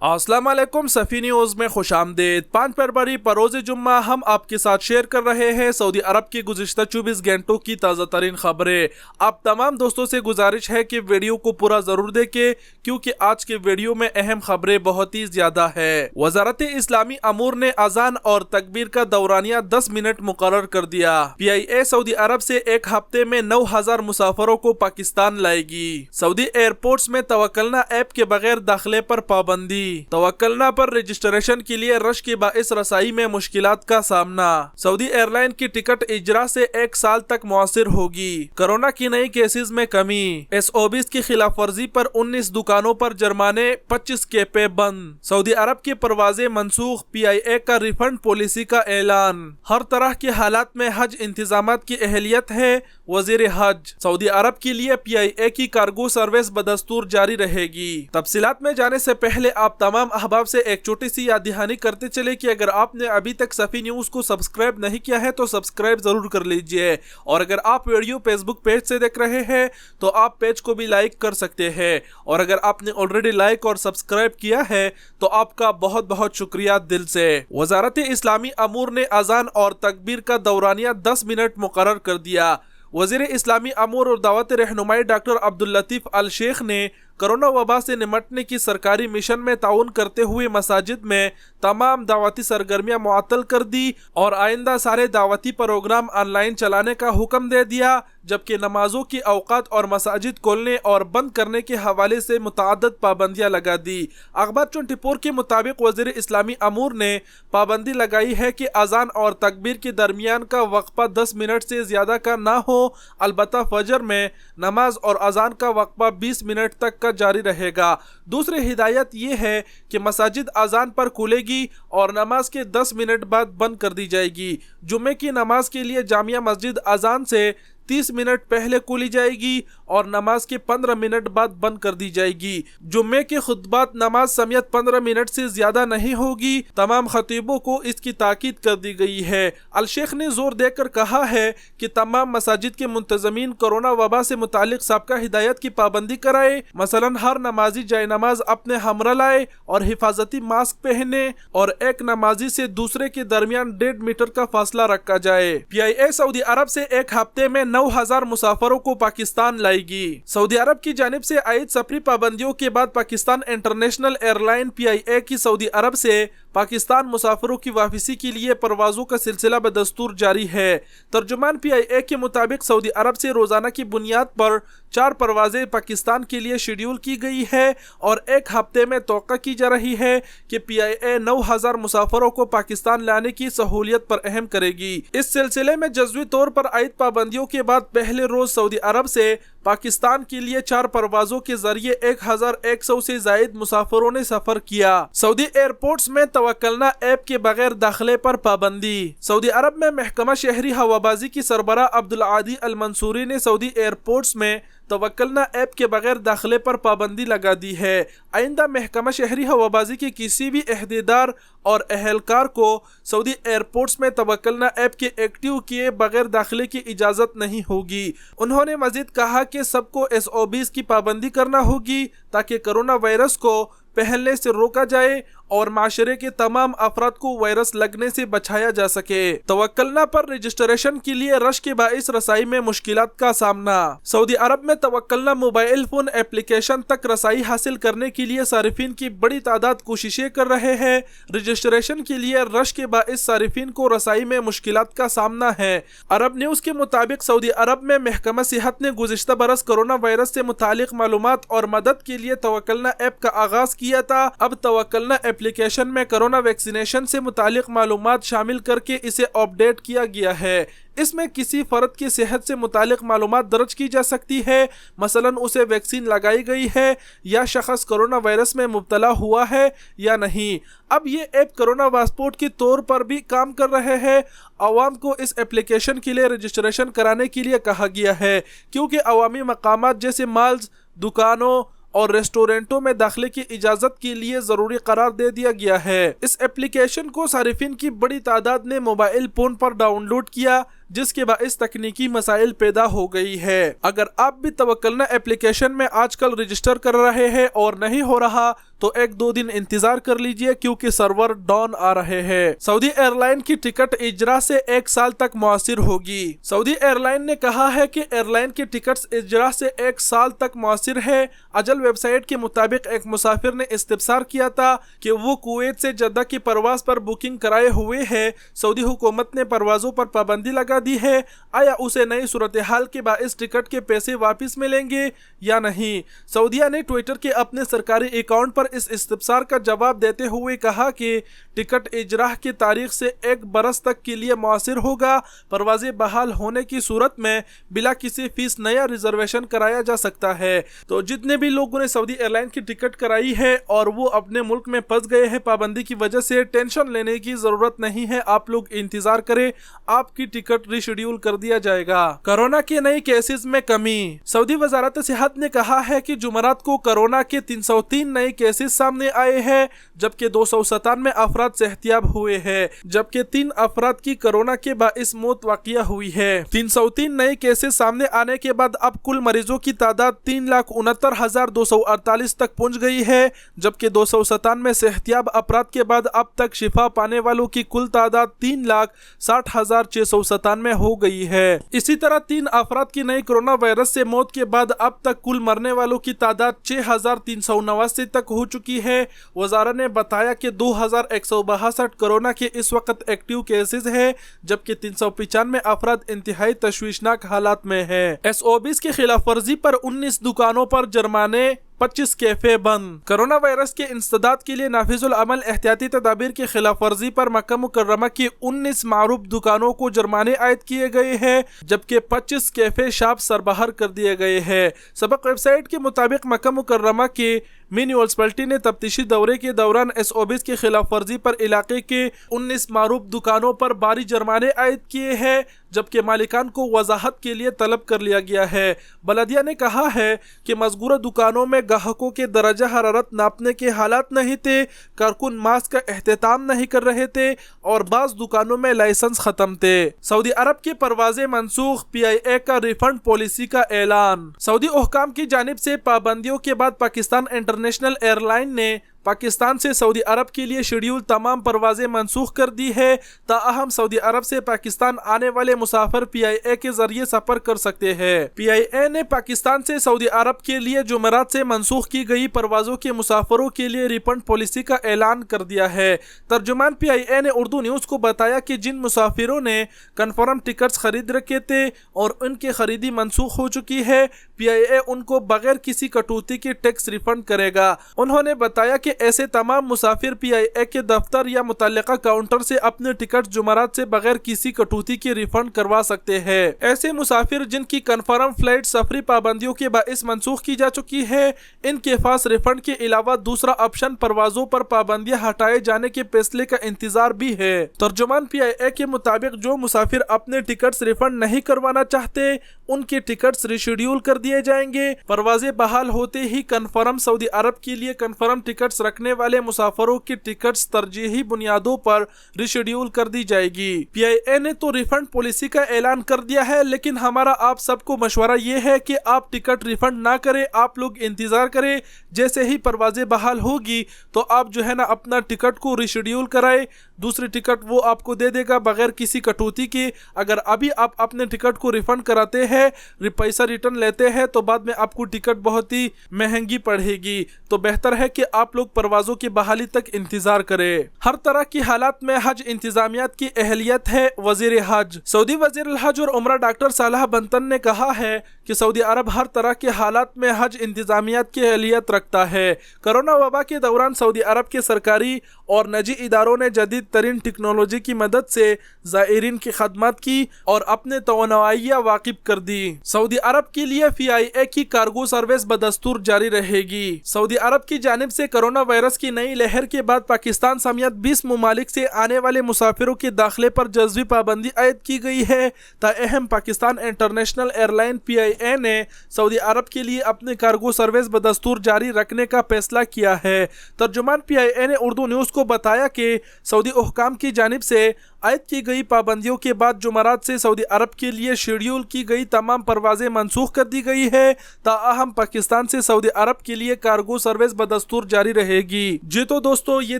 السلام علیکم، صفی نیوز میں خوش آمدید۔ 5 فروری بروز جمعہ ہم آپ کے ساتھ شیئر کر رہے ہیں سعودی عرب کی گزشتہ 24 گھنٹوں کی تازہ ترین خبریں۔ آپ تمام دوستوں سے گزارش ہے کہ ویڈیو کو پورا ضرور دیکھیں کیونکہ آج کے ویڈیو میں اہم خبریں بہت ہی زیادہ ہے۔ وزارت اسلامی امور نے اذان اور تکبیر کا دورانیہ 10 منٹ مقرر کر دیا۔ PIA سعودی عرب سے ایک ہفتے میں 9000 مسافروں کو پاکستان لائے گی۔ سعودی ایئرپورٹس میں توکلنا ایپ کے بغیر داخلے پر پابندی۔ توکلنا پر رجسٹریشن کے لیے رش کے باعث رسائی میں مشکلات کا سامنا۔ سعودی ایئر لائن کی ٹکٹ اجرا سے 1 سال تک مؤثر ہوگی۔ کورونا کی نئی کیسز میں کمی۔ SOBs کی خلاف ورزی پر 19 دکانوں پر جرمانے، 25 کیفے بند۔ سعودی عرب کی پروازیں منسوخ، PIA کا ریفنڈ پالیسی کا اعلان۔ ہر طرح کے حالات میں حج انتظامات کی اہلیت ہے، وزیر حج۔ سعودی عرب کے لیے PIA کی کارگو سروس بدستور جاری رہے گی۔ تفصیلات میں جانے سے پہلے آپ تمام احباب سے ایک چھوٹی سی یاد دہانی کرتے چلے کہ اگر آپ نے ابھی تک صفی نیوز کو سبسکرائب نہیں کیا ہے تو سبسکرائب ضرور کر لیجئے، اور اگر آپ ویڈیو فیس بک پیج سے دیکھ رہے ہیں تو آپ پیج کو بھی لائک کر سکتے ہیں، اور اگر آپ نے آلریڈی لائک اور سبسکرائب کیا ہے تو آپ کا بہت بہت شکریہ دل سے۔ وزارت اسلامی امور نے اذان اور تکبیر کا دورانیہ 10 منٹ مقرر کر دیا۔ وزیر اسلامی امور اور دعوت رہنمائی ڈاکٹر عبداللطیف الشیخ نے کرونا وبا سے نمٹنے کی سرکاری مشن میں تعاون کرتے ہوئے مساجد میں تمام دعوتی سرگرمیاں معطل کر دی اور آئندہ سارے دعوتی پروگرام آن لائن چلانے کا حکم دے دیا، جبکہ نمازوں کی اوقات اور مساجد کھولنے اور بند کرنے کے حوالے سے متعدد پابندیاں لگا دی۔ اخبار 24 کے مطابق وزیر اسلامی امور نے پابندی لگائی ہے کہ اذان اور تکبیر کے درمیان کا وقفہ 10 منٹ سے زیادہ کا نہ ہو، البتہ فجر میں نماز اور اذان کا وقفہ 20 منٹ تک کا جاری رہے گا۔ دوسری ہدایت یہ ہے کہ مساجد اذان پر کھلے گی اور نماز کے 10 منٹ بعد بند کر دی جائے گی۔ جمعے کی نماز کے لیے جامعہ مسجد اذان سے 30 منٹ پہلے کھولی جائے گی اور نماز کے 15 منٹ بعد بند کر دی جائے گی۔ جمعے کے خطبات نماز سمیت 15 منٹ سے زیادہ نہیں ہوگی۔ تمام خطیبوں کو اس کی تاکید کر دی گئی ہے۔ الشیخ نے زور دے کر کہا ہے کہ تمام مساجد کے منتظمین کورونا وبا سے متعلق سابقہ ہدایت کی پابندی کرائے، مثلا ہر نمازی جائے نماز اپنے ہمراہ لائے اور حفاظتی ماسک پہنے، اور ایک نمازی سے دوسرے کے درمیان 1.5 میٹر کا فاصلہ رکھا جائے۔ PIA سعودی عرب سے ایک ہفتے میں 9000 مسافروں کو پاکستان لائے گی۔ سعودی عرب کی جانب سے عائد سفری پابندیوں کے بعد Pakistan international air line PIA کی سعودی عرب سے پاکستان مسافروں کی واپسی کے لیے پروازوں کا سلسلہ بدستور جاری ہے۔ ترجمان PIA کے مطابق سعودی عرب سے روزانہ کی بنیاد پر 4 پروازیں پاکستان کے لیے شیڈول کی گئی ہے اور ایک ہفتے میں توقع کی جا رہی ہے کہ PIA 9000 مسافروں کو پاکستان لانے کی سہولیت پر اہم کرے گی۔ اس سلسلے میں جزوی طور پر عائد پابندیوں کے بعد پہلے روز سعودی عرب سے پاکستان کے لیے 4 پروازوں کے ذریعے 1100 سے زائد مسافروں نے سفر کیا۔ سعودی ایئرپورٹس میں توکلنا ایپ کے بغیر داخلے پر پابندی۔ سعودی عرب میں محکمہ شہری ہوابازی کی سربراہ عبدالعادی المنصوری نے سعودی ایئرپورٹس میں توکلنا ایپ کے بغیر داخلے پر پابندی لگا دی ہے۔ آئندہ محکمہ شہری ہوابازی کے کسی بھی عہدیدار اور اہلکار کو سعودی ایئرپورٹس میں توکلنا ایپ کے ایکٹیو کیے بغیر داخلے کی اجازت نہیں ہوگی۔ انہوں نے مزید کہا کہ سب کو SOBs کی پابندی کرنا ہوگی تاکہ کرونا وائرس کو پھیلنے سے روکا جائے اور معاشرے کے تمام افراد کو وائرس لگنے سے بچایا جا سکے۔ توکلنا پر رجسٹریشن کے لیے رش کے باعث رسائی میں مشکلات کا سامنا۔ سعودی عرب میں توکلنا موبائل فون ایپلیکیشن تک رسائی حاصل کرنے کے لیے صارفین کی بڑی تعداد کوششیں کر رہے ہیں۔ رجسٹریشن کے لیے رش کے باعث صارفین کو رسائی میں مشکلات کا سامنا ہے۔ عرب نیوز کے مطابق سعودی عرب میں محکمہ صحت نے گزشتہ برس کرونا وائرس سے متعلق معلومات اور مدد کے لیے توکلنا ایپ کا آغاز کیا تھا۔ اب توکلنا ایپلیکیشن میں کرونا ویکسینیشن سے متعلق معلومات شامل کر کے اسے اپ ڈیٹ کیا گیا ہے۔ اس میں کسی فرد کی صحت سے متعلق معلومات درج کی جا سکتی ہے، مثلا اسے ویکسین لگائی گئی ہے یا شخص کرونا وائرس میں مبتلا ہوا ہے یا نہیں۔ اب یہ ایپ کرونا پاسپورٹ کے طور پر بھی کام کر رہے ہیں۔ عوام کو اس ایپلیکیشن کے لیے رجسٹریشن کرانے کے لیے کہا گیا ہے کیونکہ عوامی مقامات جیسے مالز، دکانوں اور ریسٹورنٹوں میں داخلے کی اجازت کے لیے ضروری قرار دے دیا گیا ہے۔ اس ایپلیکیشن کو صارفین کی بڑی تعداد نے موبائل فون پر ڈاؤن لوڈ کیا، जिसके बाइस तकनीकी मसाइल पैदा हो गई है। अगर आप भी तवक्कलना एप्लीकेशन में आजकल रजिस्टर कर रहे हैं और नहीं हो रहा तो 1-2 दिन इंतजार कर लीजिए, क्योंकि सर्वर डाउन आ रहे हैं। सऊदी एयरलाइन की टिकट इजरा से 1 साल तक मुअस्सिर होगी। सऊदी एयरलाइन ने कहा है कि एयरलाइन की टिकट्स इजरा से 1 साल तक मुअस्सिर है। अजल वेबसाइट के मुताबिक एक मुसाफिर ने इस्तिफसार किया था कि वो कुवैत से जद्दा की परवाज पर बुकिंग कराए हुए है। सऊदी हुकूमत ने परवाजों पर पाबंदी लगा दी है। आया उसे नई सूरत हाल के बाइस टिकट के पैसे वापस मिलेंगे या नहीं? सऊदीया ने ट्विटर के अपने सरकारी अकाउंट पर इस इस्तिफसार का जवाब देते हुए कहा कि टिकट इजराह की तारीख से 1 बरस तक के लिए मुअस्सिर होगा। परवाजें बहाल होने की सूरत में बिला किसी फीस नया रिजर्वेशन कराया जा सकता है। तो जितने भी लोगों ने सऊदी एयरलाइन की टिकट कराई है और वो अपने मुल्क में फंस गए हैं पाबंदी की वजह से, टेंशन लेने की जरूरत नहीं है। आप लोग इंतजार करें, आपकी टिकट रिशेड्यूल कर दिया जाएगा। कोरोना के नए केसेस में कमी। सऊदी वजारत सेहत ने कहा है कि जुमरात को कोरोना के 303 नए केसेस सामने आए हैं, जबकि 297 अफराद सेहतियाब हुए हैं, जबकि 3 अफराद की कोरोना के बाइस मौत वाक़िया हुई है। 303 नए केसेस सामने आने के बाद अब कुल मरीजों की तादाद 3,69,248 तक पहुंच गई है, जबकि 297 सेहतियाब अफराद के बाद अब तक शिफा पाने वालों की कुल तादाद 3,60,697 हो गई है। इसी तरह 3 अफराद की नई कोरोना वायरस से मौत के बाद अब तक कुल मरने वालों की तादाद 6,389 तक हो चुकी है। वजारा ने बताया कि 2,162 कोरोना के इस वक्त एक्टिव केसेस है, जबकि 395 अफराद इंतहाई तशवीशनाक हालात में है। SOBs की खिलाफ वर्जी पर 19 दुकानों पर जुर्माने, 25 कैफे बंद। कोरोना वायरस के इंसदाद के लिए नाफिजुल अमल एहतियाती तदाबीर की खिलाफ वर्जी पर मक्का मुकर्रमा की 19 मारूफ दुकानों को जुर्माने आयद किए गए हैं, जबकि 25 कैफे शॉप सरबहार कर दिए गए हैं। सबक वेबसाइट के मुताबिक मक्का मुकर्रमा के म्युनिसिपैलिटी ने तफ्तीशी दौरे के दौरान SOBs की खिलाफ वर्जी पर इलाके के 19 मारूफ दुकानों पर भारी जुर्माने आयद किए हैं, जबकि मालिकान को वजाहत के लिए तलब कर लिया गया है। बलदिया ने कहा है कि मज़कूरा दुकानों में ग्राहकों के दर्जा हरारत नापने के हालात नहीं थे, कारकुन मास्क का एहतमाम नहीं कर रहे थे और बाज़ दुकानों में लाइसेंस ख़त्म थे। सऊदी अरब की परवाजें मनसूख, PIA का रिफंड पॉलिसी का ऐलान। सऊदी हुक्काम की जानिब से पाबंदियों के बाद पाकिस्तान इंटरनेशनल एयरलाइन ने पाकिस्तान से सऊदी अरब के लिए शेड्यूल तमाम परवाजें मनसूख कर दी है। ताअहम सऊदी अरब से पाकिस्तान आने वाले मुसाफिर PIA के जरिए सफर कर सकते हैं। PIA ने पाकिस्तान से सऊदी अरब के लिए जुमेरात से मनसूख की गई परवाजों के मुसाफिरों के लिए रिफंड पॉलिसी का ऐलान कर दिया है। तर्जुमान PIA ने उर्दू न्यूज़ को बताया कि जिन मुसाफिरों ने कन्फर्म टिकट्स खरीद रखे थे और उनकी खरीदी मनसूख हो चुकी है, PIA उनको बगैर किसी कटौती के टैक्स रिफंड करेगा। उन्होंने बताया कि ऐसे तमाम मुसाफिर PIA के दफ्तर या मुतल्लिका काउंटर से अपने टिकट जुमेरात से बगैर किसी कटौती के रिफंड करवा सकते हैं। ऐसे मुसाफिर जिनकी कन्फर्म फ्लाइट सफरी पाबंदियों के बाइस मनसूख की जा चुकी है, इनके पास रिफंड के अलावा दूसरा ऑप्शन परवाजों पर पाबंदियां हटाए जाने के फैसले का इंतजार भी है। तर्जुमान PIA के मुताबिक जो मुसाफिर अपने टिकट्स रिफंड नहीं करवाना चाहते, उनके टिकट्स रिशेड्यूल कर दिए जाएंगे। परवाजें बहाल होते ही कन्फर्म सऊदी अरब के लिए कन्फर्म टिकट्स रखने वाले मुसाफिरों की टिकट्स तरजीही बुनियादों पर रिशेड्यूल कर दी जाएगी। PIA ने तो रिफंड पॉलिसी का ऐलान कर दिया है, लेकिन हमारा आप सबको मशवरा ये है कि आप टिकट रिफंड ना करें, आप लोग इंतजार करें। जैसे ही परवाजें बहाल होगी तो आप जो है ना अपना टिकट को रिशेड्यूल कराए, दूसरी टिकट वो आपको दे देगा बगैर किसी कटौती के। अगर अभी आप अपने टिकट को रिफंड कराते हैं, पैसा रिटर्न लेते हैं, तो बाद में आपको टिकट बहुत ही महंगी पड़ेगी। तो बेहतर है कि आप लोग परवाजों की बहाली तक इंतजार करें। हर तरह की हालात में हज इंतजामियात की अहलियत है। वजीर हज सऊदी वजीर हज और उमरा डॉक्टर सालाह बंतन ने कहा है कि सऊदी अरब हर तरह के हालात में हज इंतजामियात की अहलियत रखता है। कोरोना वबा के दौरान सऊदी अरब के सरकारी और निजी इदारों ने जदीद तरीन टेक्नोलॉजी की मदद से ज़ायरीन की खदमत की और अपने तवानाइयाँ वाकिफ कर दी। सऊदी अरब के लिए PIA की कार्गो सर्विस बदस्तूर जारी रहेगी। सऊदी अरब की जानिब से कोरोना वायरस की नई लहर के बाद पाकिस्तान समेत 20 ममालिक से आने वाले मुसाफिरों के दाखिले पर जज़वी पाबंदी आयद की गई है। ताअहम पाकिस्तान इंटरनेशनल एयरलाइन PIA ने सऊदी अरब के लिए अपनी कार्गो सर्विस बदस्तूर जारी रखने का फैसला किया है। तर्जुमान PIA ने उर्दू न्यूज़ को बताया कि सऊदी हुकाम की जानिब से आयद की गई पाबंदियों के बाद जुमेरात से सऊदी अरब के लिए शेड्यूल की गई तमाम परवाजें मनसूख कर दी गई है। ताहम पाकिस्तान से सऊदी अरब के लिए कार्गो सर्विस बदस्तूर जारी रहेगी। जी तो दोस्तों, ये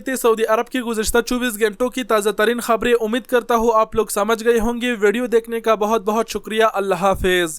थे सऊदी अरब की गुज़िश्ता 24 घंटों की ताज़ा तरीन खबरें। उम्मीद करता हूँ आप लोग समझ गए होंगे। वीडियो देखने का बहुत बहुत शुक्रिया। अल्लाह हाफिज़।